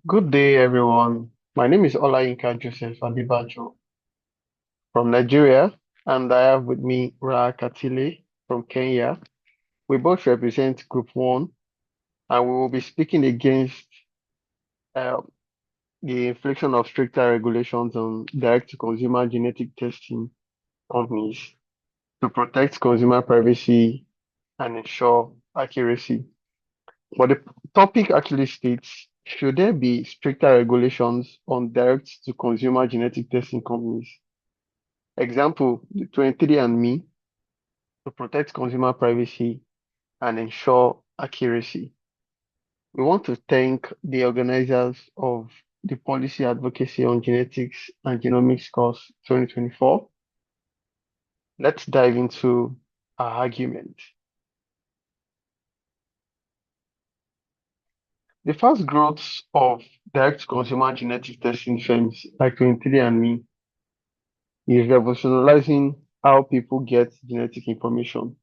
Good day, everyone. My name is Olayinka Joseph Adibajo from Nigeria, and I have with me Ra Katile from Kenya. We both represent Group 1, and we will be speaking against uh, the infliction of stricter regulations on direct-to-consumer genetic testing companies to protect consumer privacy and ensure accuracy. But the topic actually states, should there be stricter regulations on direct-to-consumer genetic testing companies? Example, the 23andMe to protect consumer privacy and ensure accuracy. We want to thank the organizers of the Policy Advocacy on Genetics and Genomics course 2024. Let's dive into our argument. The fast growth of direct consumer genetic testing firms like 23andMe is revolutionizing how people get genetic information.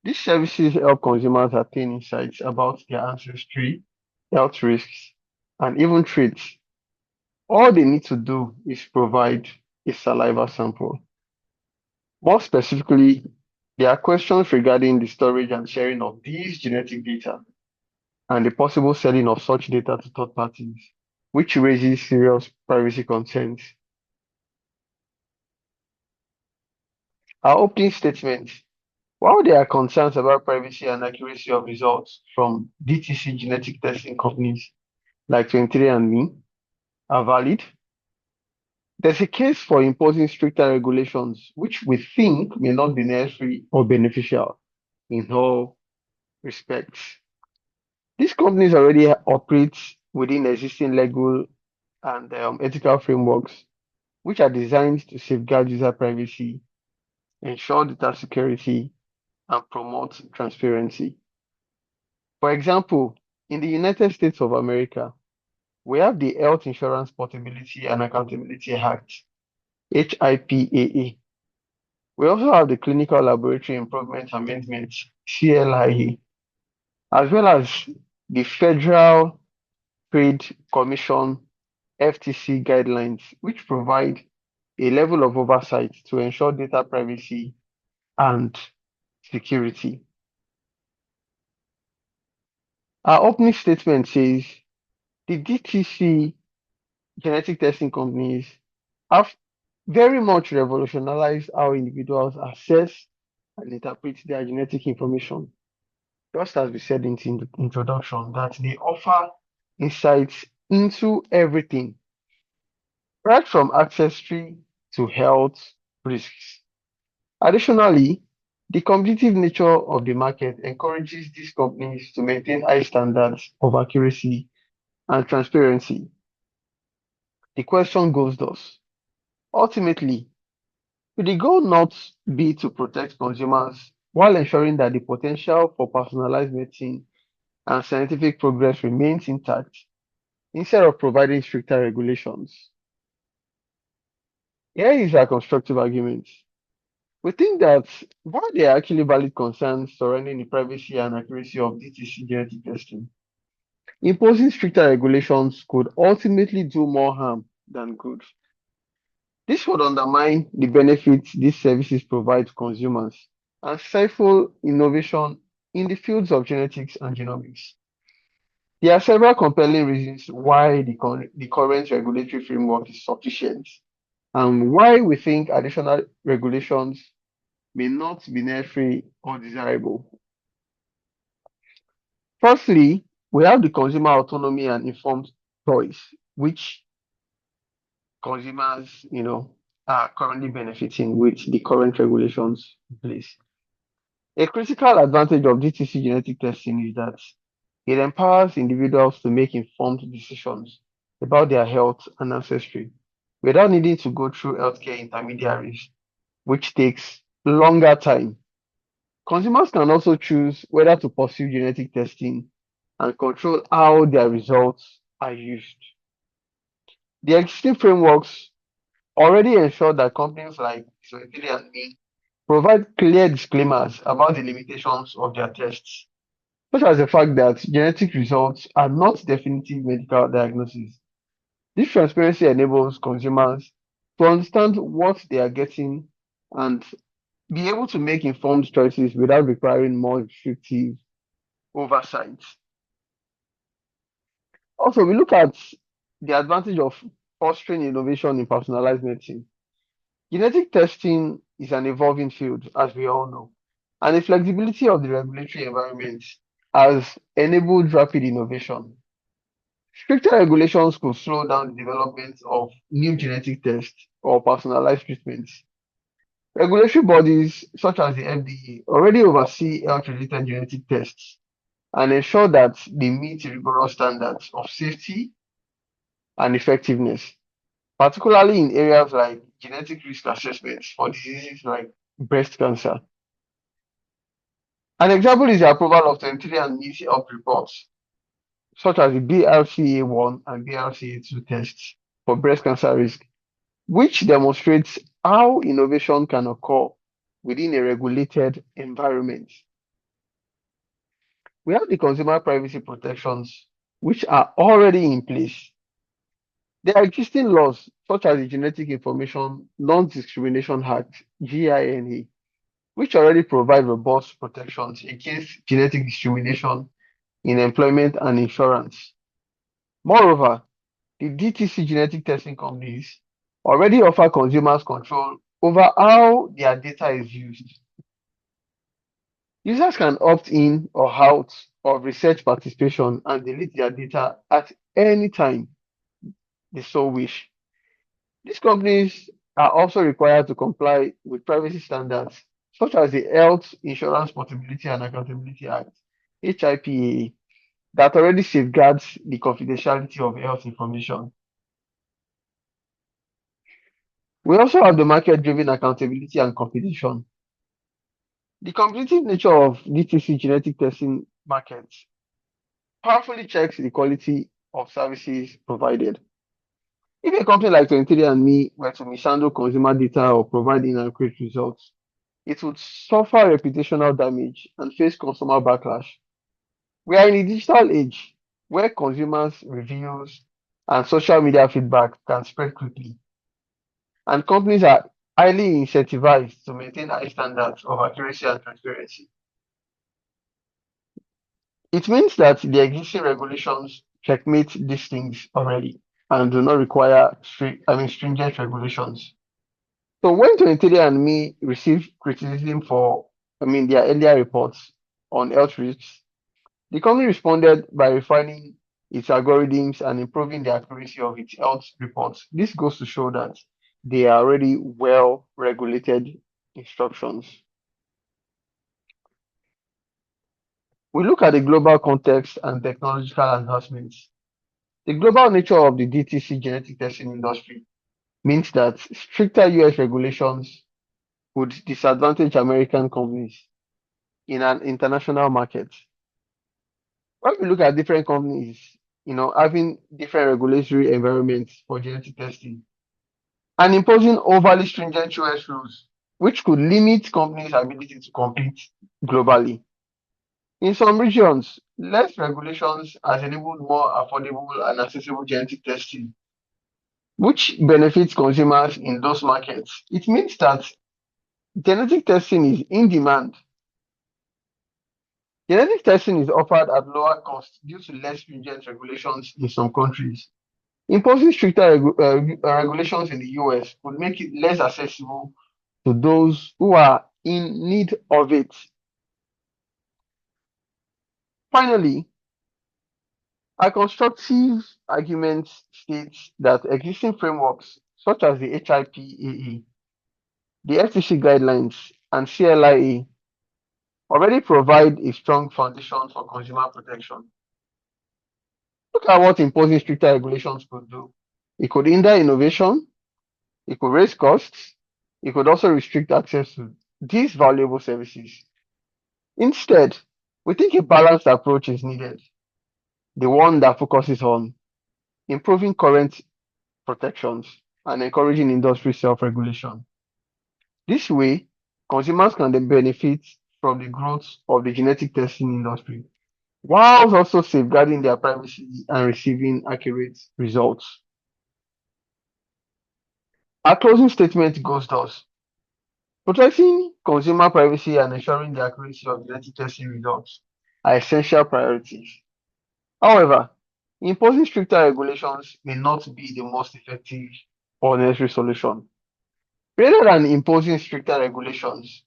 These services help consumers attain insights about their ancestry, health risks, and even traits. All they need to do is provide a saliva sample. More specifically, there are questions regarding the storage and sharing of these genetic data and the possible selling of such data to third parties, which raises serious privacy concerns. Our opening statement: while there are concerns about privacy and accuracy of results from DTC genetic testing companies like 23andMe are valid, there's a case for imposing stricter regulations, which we think may not be necessary or beneficial in all respects. These companies already operate within existing legal and ethical frameworks, which are designed to safeguard user privacy, ensure data security, and promote transparency. For example, in the United States of America, we have the Health Insurance Portability and Accountability Act, HIPAA. We also have the Clinical Laboratory Improvement Amendment, CLIA, as well as the Federal Trade Commission, FTC guidelines, which provide a level of oversight to ensure data privacy and security. Our opening statement says the DTC genetic testing companies have very much revolutionized how individuals access and interpret their genetic information. Just as we said in the introduction, that they offer insights into everything, right from ancestry to health risks. Additionally, the competitive nature of the market encourages these companies to maintain high standards of accuracy and transparency. The question goes thus: ultimately, should the goal not be to protect consumers while ensuring that the potential for personalized medicine and scientific progress remains intact instead of providing stricter regulations? Here is our constructive argument. We think that while there are actually valid concerns surrounding the privacy and accuracy of DTC genetic testing, imposing stricter regulations could ultimately do more harm than good. This would undermine the benefits these services provide to consumers and stifle innovation in the fields of genetics and genomics. There are several compelling reasons why the current regulatory framework is sufficient and why we think additional regulations may not be necessary or desirable. Firstly, we have the consumer autonomy and informed choice, which consumers, are currently benefiting with the current regulations in place. A critical advantage of DTC genetic testing is that it empowers individuals to make informed decisions about their health and ancestry without needing to go through healthcare intermediaries, which takes longer time. Consumers can also choose whether to pursue genetic testing and control how their results are used. The existing frameworks already ensure that companies like Scientific and Me provide clear disclaimers about the limitations of their tests. such as the fact that genetic results are not definitive medical diagnoses. This transparency enables consumers to understand what they are getting and be able to make informed choices without requiring more restrictive oversight. Also, we look at the advantage of fostering innovation in personalized medicine. Genetic testing is an evolving field, as we all know, and the flexibility of the regulatory environment has enabled rapid innovation. Stricter regulations could slow down the development of new genetic tests or personalized treatments. Regulatory bodies such as the FDA already oversee health-related genetic tests and ensure that they meet rigorous standards of safety and effectiveness, particularly in areas like genetic risk assessments for diseases like breast cancer. An example is the approval of 23andMe health reports, such as the BRCA1 and BRCA2 tests for breast cancer risk, which demonstrates how innovation can occur within a regulated environment. We have the consumer privacy protections, which are already in place. There are existing laws, such as the Genetic Information Non-Discrimination Act, GINA, which already provide robust protections against genetic discrimination in employment and insurance. Moreover, the DTC genetic testing companies already offer consumers control over how their data is used. Users can opt in or out of research participation and delete their data at any time they so wish. These companies are also required to comply with privacy standards, such as the Health Insurance Portability and Accountability Act, HIPAA, that already safeguards the confidentiality of health information. We also have the market-driven accountability and competition. The competitive nature of DTC genetic testing markets powerfully checks the quality of services provided. If a company like 23andMe were to mishandle consumer data or provide inaccurate results, it would suffer reputational damage and face consumer backlash. We are in a digital age where consumers' reviews and social media feedback can spread quickly, and companies are highly incentivized to maintain high standards of accuracy and transparency. It means that the existing regulations checkmate these things already and do not require stringent regulations. So when 23andMe received criticism for their earlier reports on health risks, the company responded by refining its algorithms and improving the accuracy of its health reports. This goes to show that they are already well regulated instructions. We look at the global context and technological advancements. The global nature of the DTC genetic testing industry means that stricter US regulations would disadvantage American companies in an international market. When we look at different companies, having different regulatory environments for genetic testing and imposing overly stringent US rules, which could limit companies' ability to compete globally. In some regions, less regulations has enabled more affordable and accessible genetic testing, which benefits consumers in those markets. It means that genetic testing is in demand. Genetic testing is offered at lower cost due to less stringent regulations in some countries. Imposing stricter regulations in the US would make it less accessible to those who are in need of it. Finally, a constructive argument states that existing frameworks such as the HIPAA, the FTC guidelines, and CLIA already provide a strong foundation for consumer protection. Look at what imposing stricter regulations could do. It could hinder innovation, it could raise costs, it could also restrict access to these valuable services. Instead, we think a balanced approach is needed, the one that focuses on improving current protections and encouraging industry self-regulation. This way, consumers can then benefit from the growth of the genetic testing industry whilst also safeguarding their privacy and receiving accurate results. Our closing statement goes thus: protecting consumer privacy and ensuring the accuracy of genetic testing results are essential priorities. However, imposing stricter regulations may not be the most effective or necessary solution. Rather than imposing stricter regulations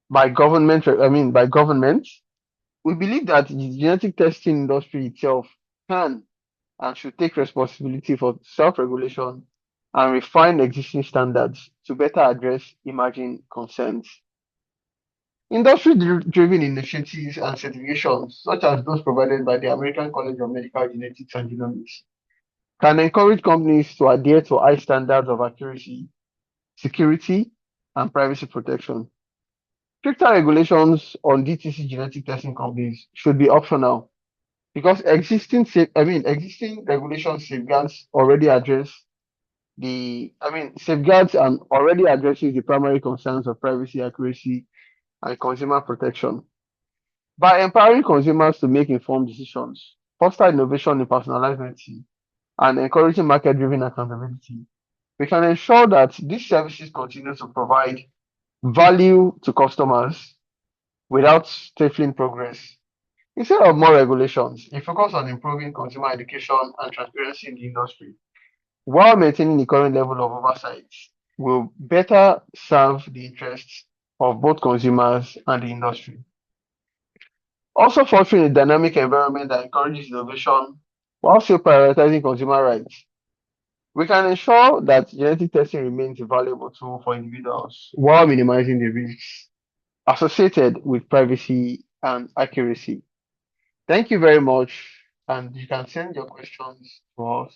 by government, we believe that the genetic testing industry itself can and should take responsibility for self-regulation and refine existing standards to better address emerging concerns. Industry-driven initiatives and certifications, such as those provided by the American College of Medical Genetics and Genomics, can encourage companies to adhere to high standards of accuracy, security, and privacy protection. Stricter regulations on DTC genetic testing companies should be optional because existing regulation safeguards already address safeguards and already addresses the primary concerns of privacy, accuracy, and consumer protection. By empowering consumers to make informed decisions, foster innovation in personalized medicine, and encouraging market-driven accountability, we can ensure that these services continue to provide value to customers without stifling progress. Instead of more regulations, we focus on improving consumer education and transparency in the industry, while maintaining the current level of oversight will better serve the interests of both consumers and the industry. Also fostering a dynamic environment that encourages innovation while still prioritizing consumer rights. We can ensure that genetic testing remains a valuable tool for individuals while minimizing the risks associated with privacy and accuracy. Thank you very much, and you can send your questions to us